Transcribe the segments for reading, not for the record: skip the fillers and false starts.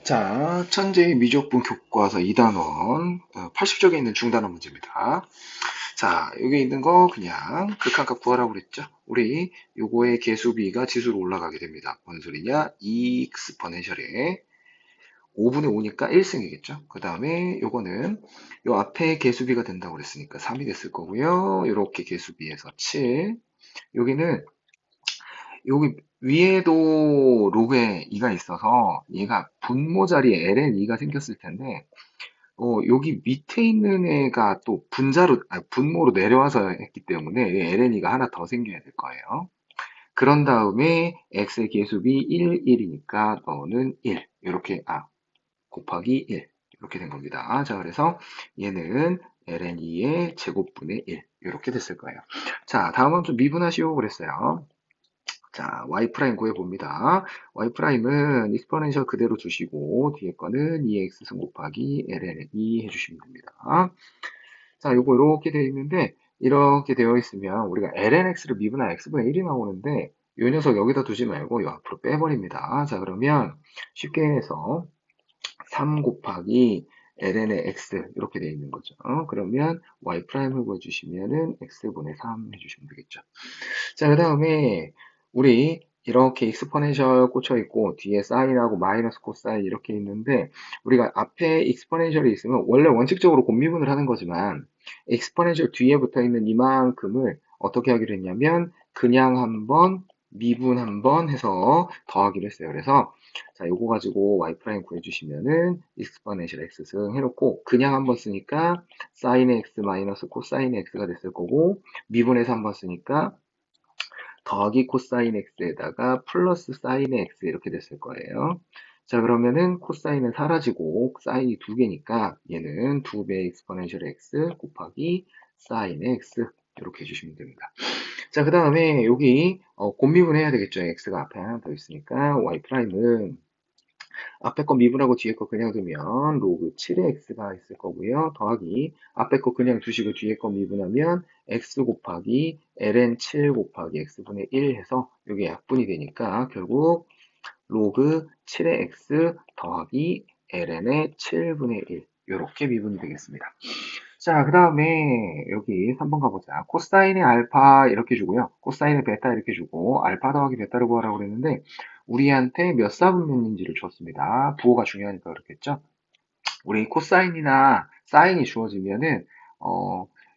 자, 천재의 미적분 교과서 2단원 80쪽에 있는 중단원 문제입니다. 자, 여기 있는 거 그냥 극한값 구하라고 그랬죠. 우리 요거의 개수비가 지수로 올라가게 됩니다. 뭔 소리냐? 2 익스포넨셜에 5분의 5니까 1승이겠죠. 그 다음에 요거는 요 앞에 개수비가 된다고 그랬으니까 3이 됐을 거고요. 요렇게 개수비에서 7. 여기는 여기 위에도 로그에 2가 있어서 얘가 분모 자리에 ln 2가 생겼을 텐데 여기 밑에 있는 애가 또 분모로 내려와서 했기 때문에 ln 2가 하나 더 생겨야 될 거예요. 그런 다음에 x의 계수비 1, 1이니까 너는 1 이렇게 곱하기 1 이렇게 된 겁니다. 자, 그래서 얘는 ln 2의 제곱분의 1 이렇게 됐을 거예요. 자, 다음은 좀 미분하시오 그랬어요. 자, y 프라임 구해봅니다. y 프라임은 익스포넨셜 그대로 두시고 뒤에 거는 2x승 곱하기 ln 2 해주시면 됩니다. 자, 요거 이렇게 되어 있는데 이렇게 되어 있으면 우리가 ln x를 미분하면 x분의 1이 나오는데 요 녀석 여기다 두지 말고 요 앞으로 빼버립니다. 자, 그러면 쉽게 해서 3 곱하기 ln의 x 이렇게 되어 있는 거죠. 그러면 y 프라임을 구해주시면은 x분의 3 해주시면 되겠죠. 자, 그 다음에 우리 이렇게 익스포넨셜 꽂혀 있고 뒤에 사인하고 마이너스 코사인 이렇게 있는데 우리가 앞에 익스포넨셜이 있으면 원래 원칙적으로 곱미분을 하는 거지만 익스포넨셜 뒤에 붙어 있는 이만큼을 어떻게 하기로 했냐면 그냥 한번 미분 한번 해서 더하기로 했어요. 그래서 자, 요거 가지고 y 프라임 구해주시면은 익스포넨셜 x승 해놓고 그냥 한번 쓰니까 사인의 x 마이너스 코사인의 x가 됐을 거고 미분해서 한번 쓰니까 더하기 코사인 x에다가 플러스 사인 x 이렇게 됐을 거예요. 자, 그러면은 코사인은 사라지고 사인이 두 개니까 얘는 2배 익스포넨셜 x 곱하기 사인 x 이렇게 해주시면 됩니다. 자, 그 다음에 여기 곱미분 해야 되겠죠. x가 앞에 하나 더 있으니까 y 프라임은 앞에 거 미분하고 뒤에 거 그냥 두면 로그 7의 x가 있을 거고요. 더하기 앞에 거 그냥 두시고 뒤에 거 미분하면 x 곱하기 ln 7 곱하기 x분의 1 해서 이게 약분이 되니까 결국 로그 7의 x 더하기 ln의 7분의 1 이렇게 미분이 되겠습니다. 자, 그 다음에 여기 3번 가보자. 코사인의 알파 이렇게 주고요. 코사인의 베타 이렇게 주고 알파 더하기 베타를 구하라고 그랬는데 우리한테 몇 사분면인지를 줬습니다. 부호가 중요하니까 그렇겠죠? 우리 코사인이나 사인이 주어지면은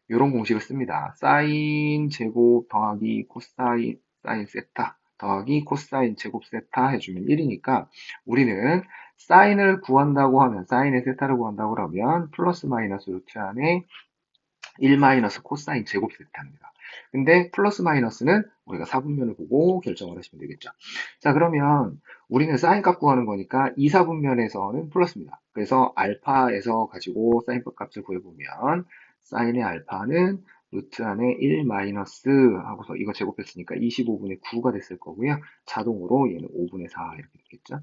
이런 공식을 씁니다. 사인 제곱 더하기 코사인 사인 세타 더하기 코사인 제곱 세타 해주면 1이니까 우리는 사인을 구한다고 하면 사인의 세타를 구한다고 하면 플러스 마이너스 루트 안에 1 마이너스 코사인 제곱 세타입니다. 근데 플러스 마이너스는 우리가 사분면을 보고 결정을 하시면 되겠죠. 자, 그러면 우리는 사인 값 구하는 거니까 이 사분면에서는 플러스입니다. 그래서 알파에서 가지고 사인 값을 구해보면 사인의 알파는 루트 안에 1 마이너스 하고서 이거 제곱했으니까 25분의 9가 됐을 거고요. 자동으로 얘는 5분의 4 이렇게 되겠죠.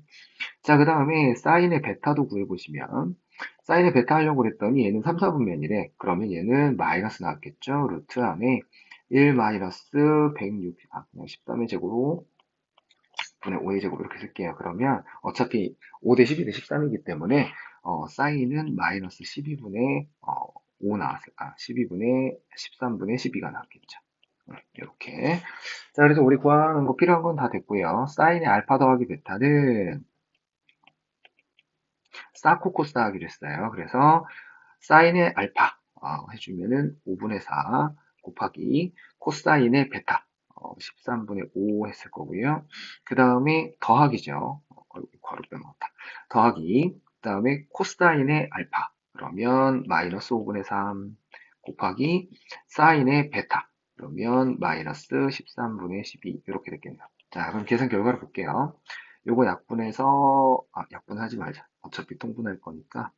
자, 그 다음에 사인의 베타도 구해보시면 사인의 베타 하려고 그랬더니 얘는 3, 4분면이래. 그러면 얘는 마이너스 나왔겠죠. 루트 안에 1 마이너스 106, 그냥 13의 제곱 분의 5의 제곱 이렇게 쓸게요. 그러면 어차피 5 대 12 대 13이기 때문에 사인은 마이너스 12분의 5 나왔을, 12분의 13분의 12가 나왔겠죠. 이렇게. 자, 그래서 우리 구하는 거 필요한 건 다 됐고요. 사인의 알파 더하기 베타는 사코코스 하기로 했어요. 그래서 사인의 알파 해주면은 5분의 4 곱하기 코사인의 베타 13분의 5 했을 거고요. 그 다음에 더하기죠. 괄호 빼먹었다. 더하기 그 다음에 코사인의 알파 그러면 마이너스 5분의 3 곱하기 사인의 베타 그러면 마이너스 13분의 12 이렇게 됐겠네요. 자, 그럼 계산 결과를 볼게요. 요거 약분해서 약분하지 말자. 어차피 통분할 거니까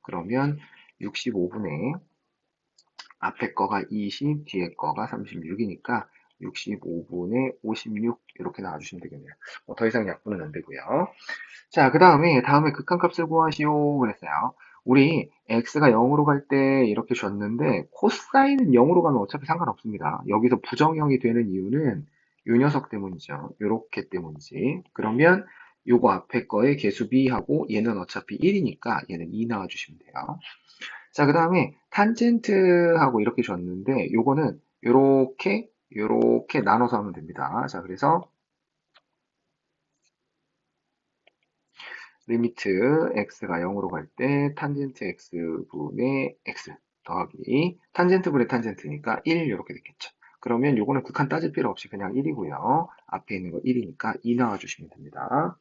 그러면 65분의 앞에 거가 20, 뒤에 거가 36이니까 65분의 56 이렇게 나와주시면 되겠네요. 더 이상 약분은 안 되고요. 자, 그 다음에 극한값을 구하시오 그랬어요. 우리 x가 0으로 갈 때 이렇게 줬는데 코사인은 0으로 가면 어차피 상관없습니다. 여기서 부정형이 되는 이유는 이 녀석 때문이죠. 요렇게 때문이지. 그러면 요거 앞에 거에 개수 b하고 얘는 어차피 1이니까 얘는 2 나와주시면 돼요. 자, 그 다음에 탄젠트하고 이렇게 줬는데 요거는 요렇게 나눠서 하면 됩니다. 자, 그래서 리미트 x가 0으로 갈 때 탄젠트 x분의 x 더하기 탄젠트 분의 탄젠트니까 1 이렇게 됐겠죠. 그러면 요거는 극한 따질 필요 없이 그냥 1이고요. 앞에 있는 거 1이니까 2 나와주시면 됩니다.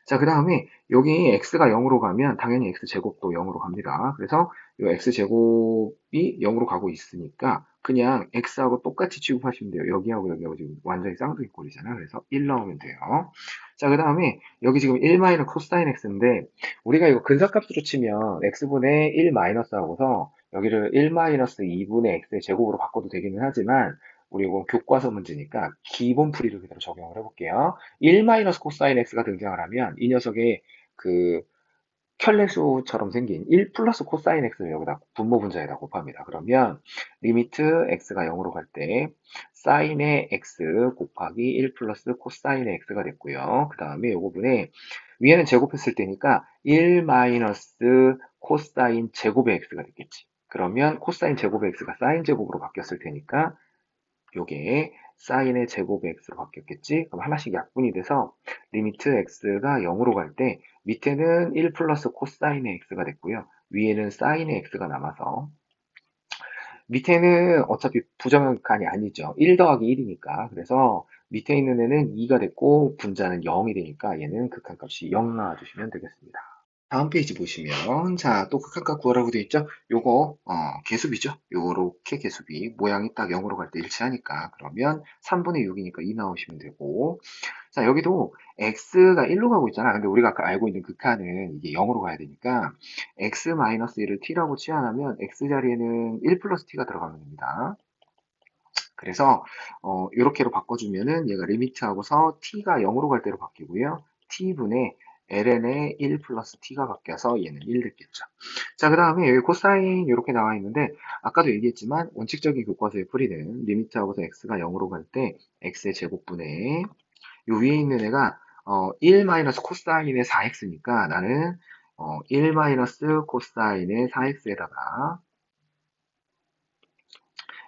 자, 그 다음에 여기 x가 0으로 가면 당연히 x제곱도 0으로 갑니다. 그래서 이 x제곱이 0으로 가고 있으니까 그냥 x하고 똑같이 취급하시면 돼요. 여기하고 여기하고 지금 완전히 쌍둥이 꼴이잖아요. 그래서 1 나오면 돼요. 자, 그 다음에 여기 지금 1 마이너스 코사인 x인데 우리가 이거 근사값으로 치면 x분의 1 마이너스 하고서 여기를 1 마이너스 2분의 x의 제곱으로 바꿔도 되기는 하지만 우리 이거 교과서 문제니까 기본 풀이를 그대로 적용을 해볼게요. 1 마이너스 코사인 x가 등장을 하면 이 녀석의 그 켤레수처럼 생긴 1 플러스 코사인 x를 여기다 분모 분자에다 곱합니다. 그러면 리미트 x가 0으로 갈 때 사인의 x 곱하기 1 플러스 코사인의 x가 됐고요. 그 다음에 요거분에 위에는 제곱했을 때니까 1 마이너스 코사인 제곱의 x가 됐겠지. 그러면 코사인 제곱의 x가 사인 제곱으로 바뀌었을 테니까 요게 사인의 제곱의 x로 바뀌었겠지? 그럼 하나씩 약분이 돼서 리미트 x가 0으로 갈 때 밑에는 1 플러스 코사인의 x가 됐고요. 위에는 사인의 x가 남아서 밑에는 어차피 부정극한이 아니죠. 1 더하기 1이니까. 그래서 밑에 있는 애는 2가 됐고 분자는 0이 되니까 얘는 극한값이 0 나와주시면 되겠습니다. 다음 페이지 보시면 자, 또 극한값 구하라고 되어 있죠? 요거 개수비죠. 요렇게 개수비 모양이 딱 0으로 갈 때 일치하니까 그러면 3분의 6이니까 2 나오시면 되고 자, 여기도 x가 1로 가고 있잖아. 근데 우리가 아까 알고 있는 극한은 이게 0으로 가야 되니까 x-1을 t라고 치환하면 x 자리에는 1 플러스 t가 들어가면 됩니다. 그래서 이렇게로 바꿔주면은 얘가 리미트하고서 t가 0으로 갈 때로 바뀌고요. t분의 ln의 1 플러스 t가 바뀌어서 얘는 1 됐겠죠. 자, 그 다음에 여기 코사인 이렇게 나와 있는데 아까도 얘기했지만 원칙적인 교과서의 풀이는 리미트하고서 x가 0으로 갈 때 x의 제곱분의 요 위에 있는 애가 1 마이너스 코사인의 4x니까 나는 1 마이너스 코사인의 4x에다가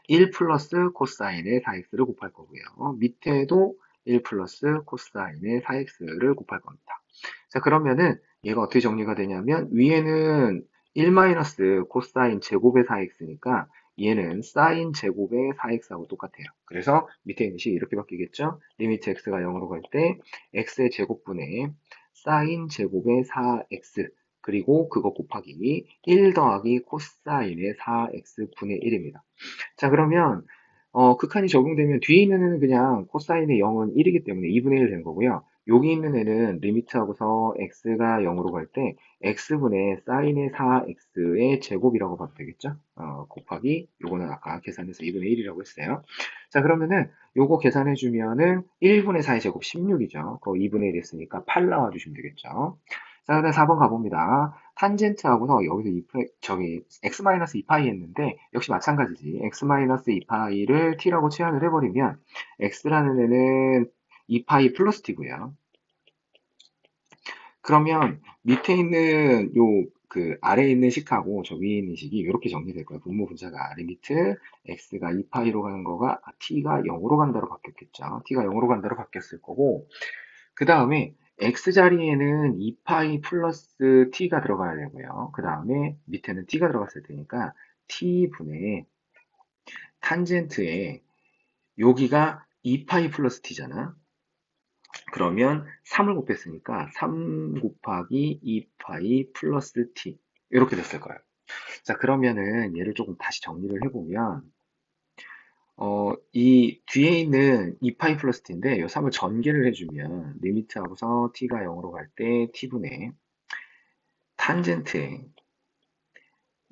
1 플러스 코사인의 4x를 곱할 거고요. 밑에도 1 플러스 코사인의 4x를 곱할 겁니다. 자, 그러면은 얘가 어떻게 정리가 되냐면 위에는 1 마이너스 코사인 제곱의 4x니까 얘는 사인 제곱의 4x하고 똑같아요. 그래서 밑에 있는 식이 이렇게 바뀌겠죠? 리미트 x가 0으로 갈 때 x의 제곱분의 사인 제곱의 4x 그리고 그거 곱하기 1 더하기 코사인의 4x분의 1입니다. 자, 그러면 극한이 적용되면 뒤에 있는 애는 그냥 코사인의 0은 1이기 때문에 2분의 1 된 거고요. 여기 있는 애는 리미트하고서 x가 0으로 갈 때 x분의 사인의 4x의 제곱이라고 봐도 되겠죠? 곱하기 요거는 아까 계산해서 2분의 1이라고 했어요. 자, 그러면은 요거 계산해 주면은 1분의 4의 제곱 16이죠. 그거 2분의 1 했으니까 8 나와 주시면 되겠죠. 자, 그다음 4번 가봅니다. 탄젠트하고서 여기서 저기 x-2파이 했는데 역시 마찬가지지. x-2파이를 t라고 치환을 해버리면 x라는 애는 2파이 플러스 t고요. 그러면 밑에 있는 그 아래에 있는 식하고 저 위에 있는 식이 이렇게 정리될 거예요. 분모 분자가 리미트 x가 2파이로 가는 거가 t가 0으로 간다로 바뀌었겠죠. t가 0으로 간다로 바뀌었을 거고 그 다음에 x 자리에는 2파이 플러스 t가 들어가야 되고요. 그 다음에 밑에는 t가 들어갔을 테니까 t분의 탄젠트에 여기가 2파이 플러스 t잖아. 그러면 3을 곱했으니까 3 곱하기 2파이 플러스 t 이렇게 됐을 거예요. 자, 그러면은 얘를 조금 다시 정리를 해보면 이 뒤에 있는 2파이 플러스 t인데 이 3을 전개를 해주면 리미트하고서 t가 0으로 갈 때 t분의 탄젠트에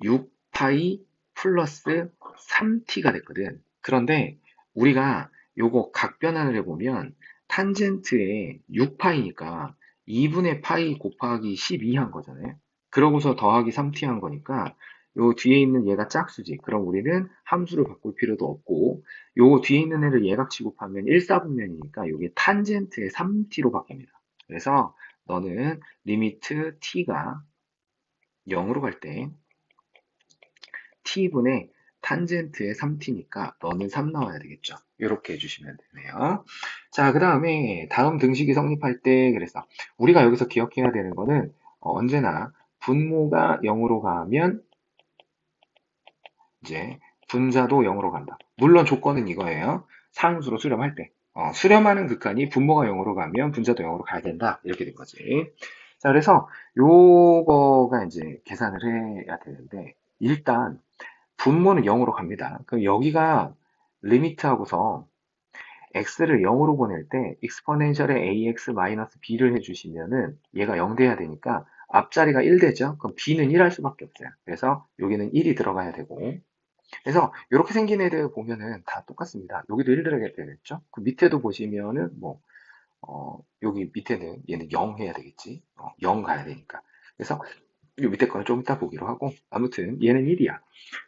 6파이 플러스 3t가 됐거든. 그런데 우리가 요거 각변환을 해보면 탄젠트에 6파이니까 2분의 파이 곱하기 12 한 거잖아요. 그러고서 더하기 3t 한 거니까 요 뒤에 있는 얘가 짝수지. 그럼 우리는 함수를 바꿀 필요도 없고 요 뒤에 있는 애를 예각 취급하면 1사분면이니까 요게 탄젠트의 3t로 바뀝니다. 그래서 너는 리미트 t가 0으로 갈 때 t분의 탄젠트의 3t니까 너는 3 나와야 되겠죠. 이렇게 해주시면 되네요. 자, 그 다음에 다음 등식이 성립할 때 그래서 우리가 여기서 기억해야 되는 거는 언제나 분모가 0으로 가면 이제 분자도 0으로 간다. 물론 조건은 이거예요. 상수로 수렴할 때. 수렴하는 극한이 분모가 0으로 가면 분자도 0으로 가야 된다. 이렇게 된 거지. 자, 그래서 요거가 이제 계산을 해야 되는데 일단 분모는 0으로 갑니다. 그럼 여기가 리미트하고서 x를 0으로 보낼 때 exponential에 ax-b를 해주시면은 얘가 0 돼야 되니까 앞자리가 1 되죠? 그럼 b는 1 할 수밖에 없어요. 그래서 여기는 1이 들어가야 되고 그래서 이렇게 생긴 애들 보면은 다 똑같습니다. 여기도 1 들어가야 되겠죠? 그 밑에도 보시면은 뭐 여기 밑에는 얘는 0 해야 되겠지? 0 가야 되니까. 그래서 이 밑에 거는 좀 이따 보기로 하고 아무튼 얘는 1이야.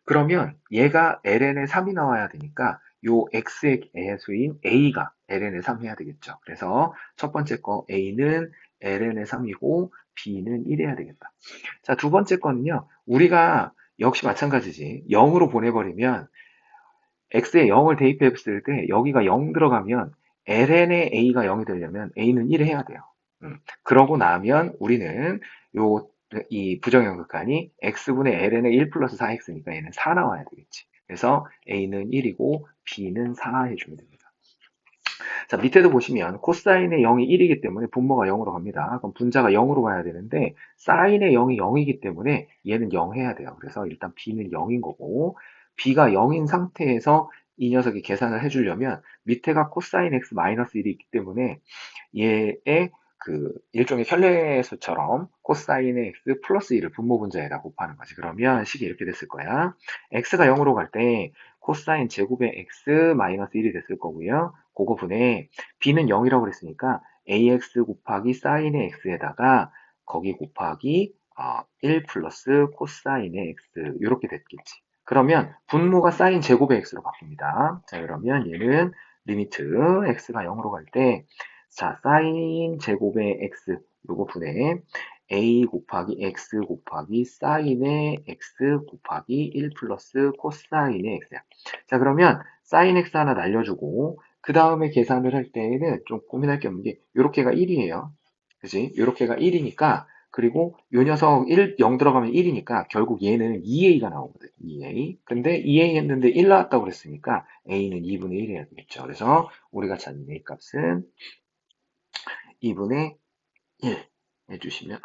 그러면 얘가 ln의 3이 나와야 되니까 요 x의 애수인 a가 ln의 3 해야 되겠죠. 그래서 첫 번째 거 a는 ln의 3이고 b는 1 해야 되겠다. 자, 두 번째 거는요. 우리가 역시 마찬가지지. 0으로 보내버리면 x에 0을 대입했을 때 여기가 0 들어가면 ln의 a가 0이 되려면 a는 1 해야 돼요. 그러고 나면 우리는 이 부정형 극한이 x분의 ln의 1 플러스 4x니까 얘는 4 나와야 되겠지. 그래서 a는 1이고 b는 4 해주면 됩니다. 자, 밑에도 보시면 코사인의 0이 1이기 때문에 분모가 0으로 갑니다. 그럼 분자가 0으로 가야 되는데 사인의 0이 0이기 때문에 얘는 0 해야 돼요. 그래서 일단 b는 0인 거고 b가 0인 상태에서 이 녀석이 계산을 해주려면 밑에가 코사인 x 마이너스 1이 있기 때문에 얘의 그 일종의 현례수처럼 코사인의 x 플러스 1을 분모 분자에다 곱하는 거지. 그러면 식이 이렇게 됐을 거야. x가 0으로 갈 때 코사인 제곱의 x 마이너스 1이 됐을 거고요. 그거 분에 b는 0이라고 그랬으니까 ax 곱하기 사인의 x에다가 거기 곱하기 1 플러스 코사인의 x 이렇게 됐겠지. 그러면 분모가 사인 제곱의 x로 바뀝니다. 자, 그러면 얘는 리미트 x가 0으로 갈 때 자, 사인 제곱의 x 요거 분에 a 곱하기 x 곱하기 사인의 x 곱하기 1 플러스 코사인의 x야. 자, 그러면 사인 x 하나 날려주고 그 다음에 계산을 할 때에는 좀 고민할 게 없는 게 요렇게가 1이에요. 그지? 요렇게가 1이니까 그리고 요 녀석 0 들어가면 1이니까 결국 얘는 2a가 나오거든. 2a. 근데 2a 했는데 1 나왔다고 그랬으니까 a는 2분의 1 해야 되겠죠. 그래서 우리가 찾는 a 값은 2분의 1 해주시면,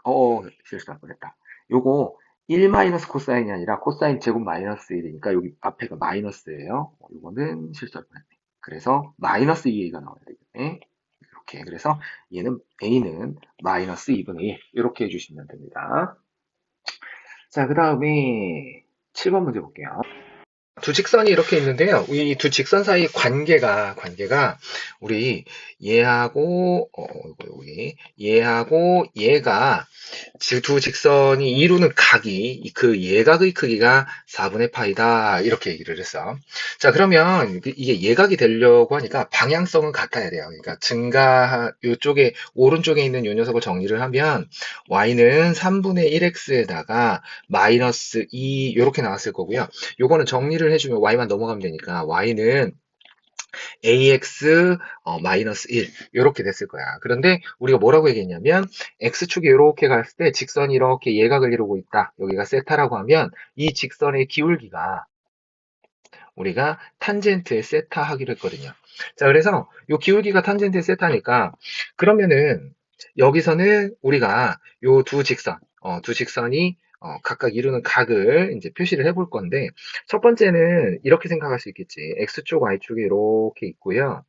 실수할 뻔했다. 요거 1 마이너스 코사인이 아니라 코사인 제곱 마이너스 1이니까 여기 앞에가 마이너스예요. 요거는 실수할 뻔했네. 그래서 마이너스 2a가 나와야 되겠네. 이렇게. 그래서 얘는 a는 마이너스 2분의 1 이렇게 해주시면 됩니다. 자, 그 다음에 7번 문제 볼게요. 두 직선이 이렇게 있는데요. 이 두 직선 사이 관계가 우리 얘하고 여기 얘하고 얘가 두 직선이 이루는 각이 그 예각의 크기가 4분의 파이다 이렇게 얘기를 했어. 자, 그러면 이게 예각이 되려고 하니까 방향성은 같아야 돼요. 그러니까 요쪽에 오른쪽에 있는 요 녀석을 정리를 하면 y는 3분의 1x에다가 마이너스 2 이렇게 나왔을 거고요. 요거는 정리를 해주면 y만 넘어가면 되니까 y는 ax 마이너스 1 이렇게 됐을 거야. 그런데 우리가 뭐라고 얘기했냐면 x축이 이렇게 갔을 때 직선이 이렇게 예각을 이루고 있다. 여기가 세타라고 하면 이 직선의 기울기가 우리가 탄젠트의 세타 하기로 했거든요. 자, 그래서 이 기울기가 탄젠트의 세타니까 그러면은 여기서는 우리가 요 두 직선이 각각 이루는 각을 이제 표시를 해볼 건데 첫 번째는 이렇게 생각할 수 있겠지. x축, y축이 이렇게 있고요.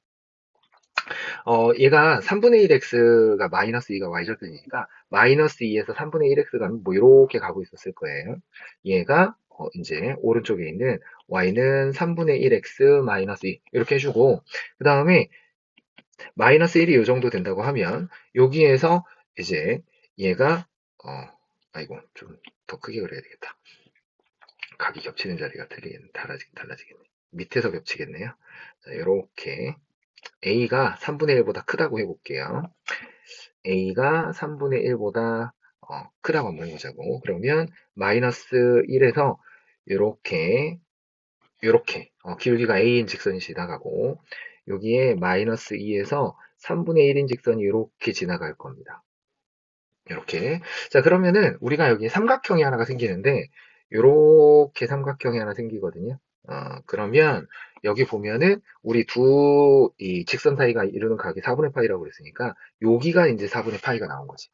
얘가 3분의 1x가 마이너스 2가 y절편이니까 마이너스 2에서 3분의 1x가 뭐 이렇게 가고 있었을 거예요. 얘가 이제 오른쪽에 있는 y는 3분의 1x 마이너스 2 이렇게 해주고 그 다음에 마이너스 1이 이 정도 된다고 하면 여기에서 이제 얘가 아이고 좀 더 크게 그려야 되겠다. 각이 겹치는 자리가 달라지겠네. 밑에서 겹치겠네요. 자, 이렇게 a가 3분의 1보다 크다고 해볼게요. a가 3분의 1보다 크다고 한번 해보자고. 그러면 마이너스 1에서 요렇게 기울기가 a인 직선이 지나가고 여기에 마이너스 2에서 3분의 1인 직선이 이렇게 지나갈 겁니다. 이렇게. 자, 그러면은 우리가 여기 삼각형이 하나가 생기는데 요렇게 삼각형이 하나 생기거든요. 그러면 여기 보면은 우리 이 직선 사이가 이루는 각이 4분의 파이라고 그랬으니까 여기가 이제 4분의 파이가 나온 거지.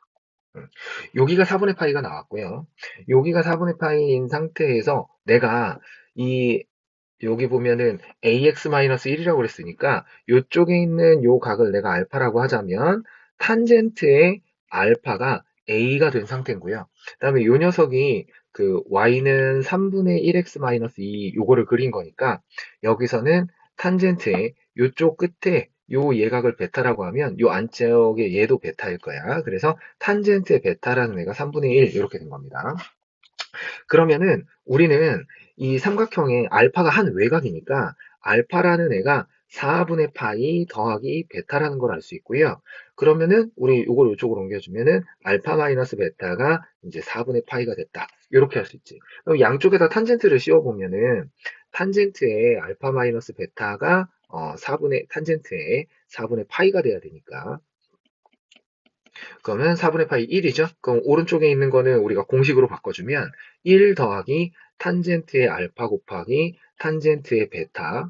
음. 여기가 4분의 파이가 나왔고요. 여기가 4분의 파이인 상태에서 내가 이 여기 보면은 ax-1이라고 그랬으니까 이쪽에 있는 요 각을 내가 알파라고 하자면 탄젠트의 알파가 a가 된 상태고요. 그다음에 요 녀석이 그 y는 3분의 1x-2 요거를 그린 거니까 여기서는 탄젠트의 요쪽 끝에 요 예각을 베타라고 하면 요 안쪽에 얘도 베타일 거야. 그래서 탄젠트의 베타라는 애가 3분의 1 이렇게 된 겁니다. 그러면은 우리는 이 삼각형의 알파가 한 외곽이니까 알파라는 애가 4분의 파이 더하기 베타라는 걸 알 수 있고요. 그러면은 우리 이걸 이쪽으로 옮겨주면은 알파 마이너스 베타가 이제 4분의 파이가 됐다. 이렇게 할 수 있지. 그럼 양쪽에다 탄젠트를 씌워보면은 탄젠트의 알파 마이너스 베타가 탄젠트의 4분의 파이가 돼야 되니까 그러면 4분의 파이 1이죠. 그럼 오른쪽에 있는 거는 우리가 공식으로 바꿔주면 1 더하기 탄젠트의 알파 곱하기 탄젠트의 베타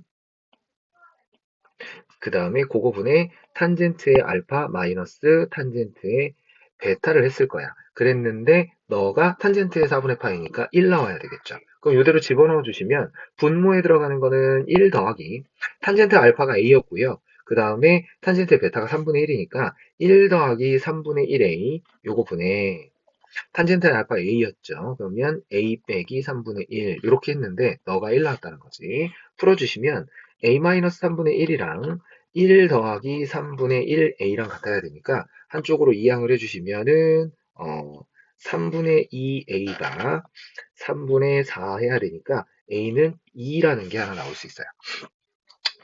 그 다음에 그거분의 탄젠트의 알파 마이너스 탄젠트의 베타를 했을 거야. 그랬는데 너가 탄젠트의 4분의 파이니까 1 나와야 되겠죠. 그럼 이대로 집어넣어 주시면 분모에 들어가는 거는 1 더하기 탄젠트 알파가 a였고요. 그 다음에 탄젠트 베타가 3분의 1이니까 1 더하기 3분의 1a 요거 분의 탄젠트 알파 a였죠. 그러면 a 빼기 3분의 1 이렇게 했는데 너가 1 나왔다는 거지. 풀어주시면 a-3분의 1이랑 1 더하기 3분의 1a랑 같아야 되니까 한쪽으로 이항을 해주시면은 3분의 2a가 3분의 4 해야 되니까 a는 2라는 게 하나 나올 수 있어요.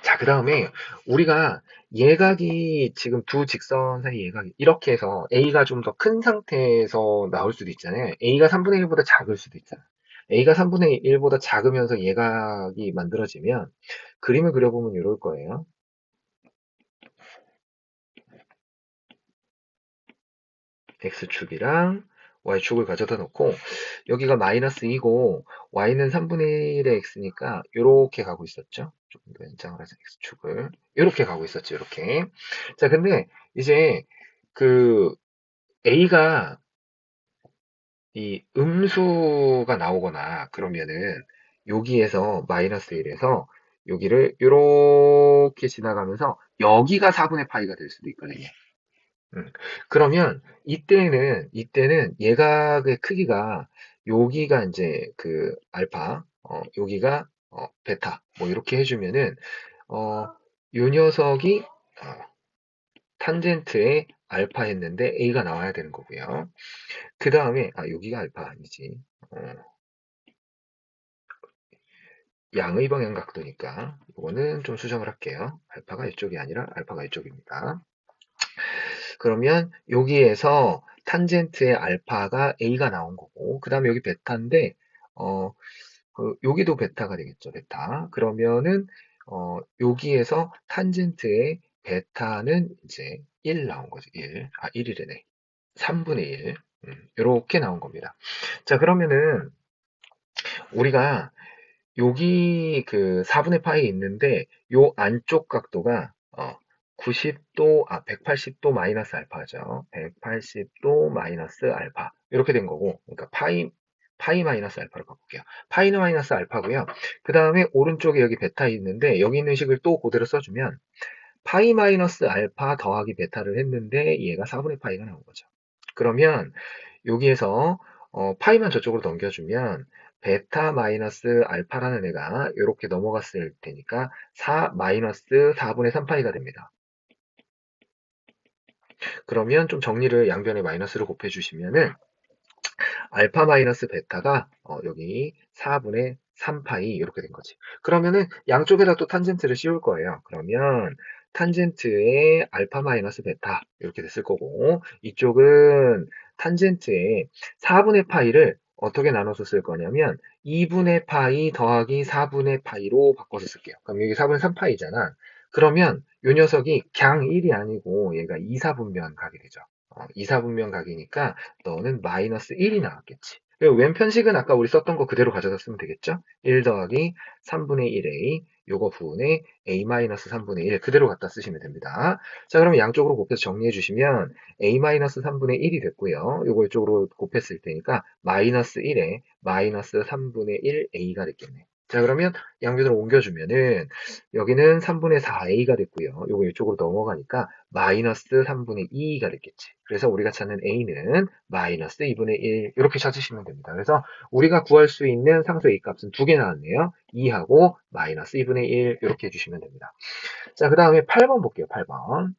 자, 그 다음에 우리가 예각이 지금 두 직선 사이 예각이 이렇게 해서 A가 좀 더 큰 상태에서 나올 수도 있잖아요. A가 3분의 1보다 작을 수도 있잖아요. A가 3분의 1보다 작으면서 예각이 만들어지면 그림을 그려보면 이럴 거예요. X축이랑 Y축을 가져다 놓고 여기가 마이너스 2고 Y는 3분의 1의 X니까 이렇게 가고 있었죠. 조금 더 연장을 해서 X축을 이렇게 가고 있었죠. 이렇게. 자, 근데 이제 그 A가 이 음수가 나오거나 그러면은 여기에서 마이너스 1에서 여기를 이렇게 지나가면서 여기가 4분의 파이가 될 수도 있거든요. 그러면 이때는 예각의 크기가 여기가 이제 그 알파, 여기가 베타, 뭐 이렇게 해주면은 어, 요 녀석이 탄젠트의 알파 했는데 A가 나와야 되는 거고요. 그 다음에 여기가 알파 아니지. 양의 방향 각도니까 이거는 좀 수정을 할게요. 알파가 이쪽이 아니라 알파가 이쪽입니다. 그러면 여기에서 탄젠트의 알파가 A가 나온 거고 그 다음에 여기 베타인데 여기도 베타가 되겠죠. 베타. 그러면은 여기에서 탄젠트의 베타는 이제 1 나온 거죠. 1. 1이래네. 3분의 1. 이렇게 나온 겁니다. 자, 그러면은 우리가 여기 그 4분의 파이 있는데 요 안쪽 각도가 90도, 180도 마이너스 알파죠. 180도 마이너스 알파. 이렇게 된 거고, 그러니까 파이 마이너스 알파로 바꿀게요. 파이는 마이너스 알파고요. 그 다음에 오른쪽에 여기 베타 있는데 여기 있는 식을 또 그대로 써주면 파이 마이너스 알파 더하기 베타를 했는데 얘가 4분의 파이가 나온 거죠. 그러면 여기에서 파이만 저쪽으로 넘겨주면 베타 마이너스 알파라는 애가 이렇게 넘어갔을 테니까 4 마이너스 4분의 3파이가 됩니다. 그러면 좀 정리를 양변에 마이너스를 곱해주시면은 알파 마이너스 베타가 여기 4분의 3파이 이렇게 된 거지. 그러면은 양쪽에다 또 탄젠트를 씌울 거예요. 그러면 탄젠트의 알파 마이너스 베타 이렇게 됐을 거고 이쪽은 탄젠트의 4분의 파이를 어떻게 나눠서 쓸 거냐면 2분의 파이 더하기 4분의 파이로 바꿔서 쓸게요. 그럼 여기 4분의 3파이잖아. 그러면 이 녀석이 그냥 1이 아니고 얘가 2사분면 각이 되죠. 2사분면 각이니까 너는 마이너스 1이 나왔겠지. 그리고 왼편식은 아까 우리 썼던 거 그대로 가져다 쓰면 되겠죠? 1 더하기 3분의 1a 요거 부분에 a-3분의 1 그대로 갖다 쓰시면 됩니다. 자, 그러면 양쪽으로 곱해서 정리해 주시면 a-3분의 1이 됐고요. 요거 이쪽으로 곱했을 테니까 마이너스 1에 마이너스 3분의 1a가 됐겠네. 자, 그러면 양변으로 옮겨주면은 여기는 3분의 4a가 됐고요. 요거 이쪽으로 넘어가니까 마이너스 3분의 2가 됐겠지. 그래서 우리가 찾는 a는 마이너스 2분의 1 이렇게 찾으시면 됩니다. 그래서 우리가 구할 수 있는 상수 a 값은 두 개 나왔네요. 2하고 마이너스 2분의 1 이렇게 해주시면 됩니다. 자, 그 다음에 8번 볼게요. 8번.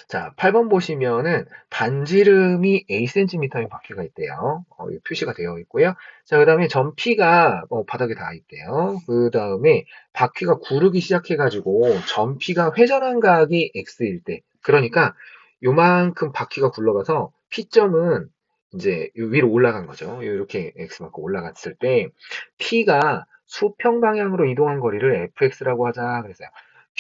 자, 8번 보시면은 반지름이 Acm의 바퀴가 있대요. 여기 표시가 되어 있고요. 자, 그 다음에 점피가 바닥에 닿아 있대요. 그 다음에 바퀴가 구르기 시작해가지고 점피가 회전한 각이 X일 때, 그러니까 요만큼 바퀴가 굴러가서 P점은 이제 요 위로 올라간 거죠. 이렇게 X만큼 올라갔을 때 P가 수평 방향으로 이동한 거리를 fx라고 하자 그랬어요.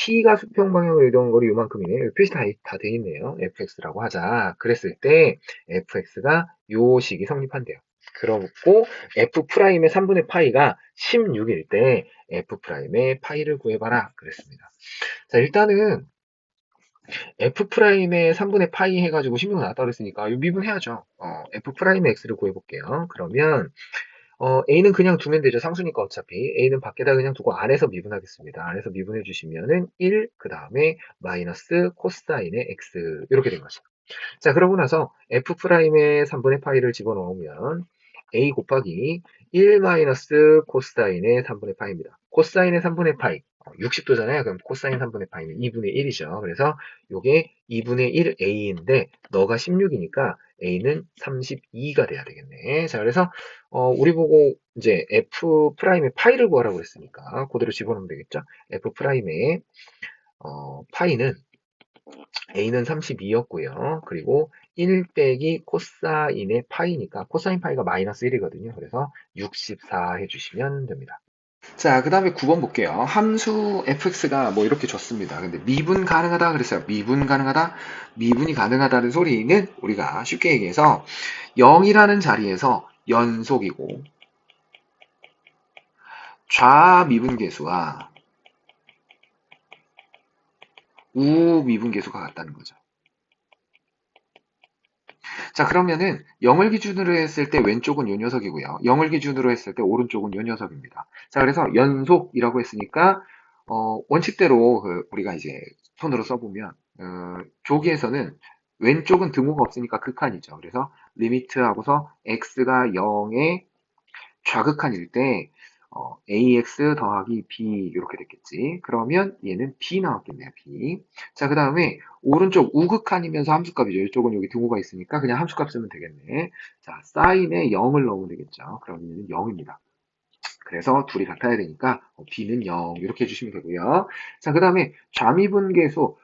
P가 수평 방향으로 이동한 거리 요만큼이네. 여기 표시 다 돼 있네요. fx라고 하자. 그랬을 때 fx가 요 식이 성립한대요. 그렇고 f'의 3분의 파이가 16일 때 f'의 파이를 구해봐라. 그랬습니다. 자, 일단은 f'의 3분의 파이 해가지고 16 나왔다 그랬으니까 이 미분해야죠. f'의 x를 구해볼게요. 그러면 A는 그냥 두면 되죠. 상수니까 어차피. A는 밖에다 그냥 두고 안에서 미분하겠습니다. 안에서 미분해 주시면은 1, 그 다음에 마이너스 코사인의 x 이렇게 된 거죠. 자, 그러고 나서 F'의 3분의 파이를 집어넣으면 A 곱하기 1 마이너스 코사인의 3분의 파이입니다. 코사인의 3분의 파이 60도잖아요. 그럼 코사인 3분의 파이는 2분의 1이죠. 그래서 요게 2분의 1 A인데 너가 16이니까 A는 32가 돼야 되겠네. 자, 그래서 우리 보고 이제 F'의 파이를 구하라고 했으니까 그대로 집어넣으면 되겠죠. F'의 파이는 A는 32였고요. 그리고 1 빼기 코사인의 파이니까 코사인 파이가 마이너스 1이거든요. 그래서 64 해주시면 됩니다. 자, 그 다음에 9번 볼게요. 함수 fx가 뭐 이렇게 줬습니다. 근데 미분 가능하다 그랬어요. 미분 가능하다? 미분이 가능하다는 소리는 우리가 쉽게 얘기해서 0이라는 자리에서 연속이고 좌미분계수와 우미분계수가 같다는 거죠. 자, 그러면은 0을 기준으로 했을 때 왼쪽은 요 녀석이고요. 0을 기준으로 했을 때 오른쪽은 요 녀석입니다. 자, 그래서 연속이라고 했으니까 원칙대로 우리가 이제 손으로 써보면 조기에서는 왼쪽은 등호가 없으니까 극한이죠. 그래서 리미트하고서 x가 0의 좌극한일 때 ax 더하기 b 이렇게 됐겠지. 그러면 얘는 b 나왔겠네요. b. 자, 그 다음에 오른쪽 우극한이면서 함수값이죠. 이쪽은 여기 등호가 있으니까 그냥 함수값 쓰면 되겠네. 자, 사인에 0을 넣으면 되겠죠. 그러면 얘는 0입니다. 그래서 둘이 같아야 되니까 b는 0 이렇게 해주시면 되고요. 자, 그 다음에 좌미분계수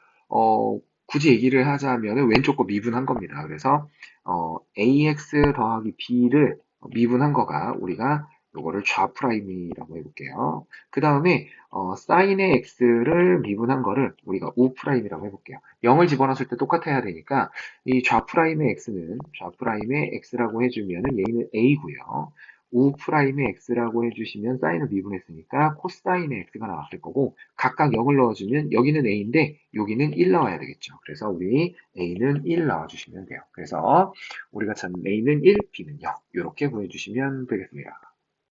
굳이 얘기를 하자면 왼쪽 거 미분한 겁니다. 그래서 ax 더하기 b를 미분한 거가 우리가 요거를 좌프라임이라고 해볼게요. 그 다음에 사인의 x를 미분한 거를 우리가 우프라임이라고 해볼게요. 0을 집어넣었을 때 똑같아야 되니까 이 좌프라임의 x는 좌프라임의 x라고 해주면은 얘는 a고요. 우프라임의 x라고 해주시면 사인을 미분했으니까 코사인의 x가 나왔을 거고 각각 0을 넣어주면 여기는 a인데 여기는 1 나와야 되겠죠. 그래서 우리 a는 1 나와주시면 돼요. 그래서 우리가 찾는 a는 1, b는 0 이렇게 구해주시면 되겠습니다.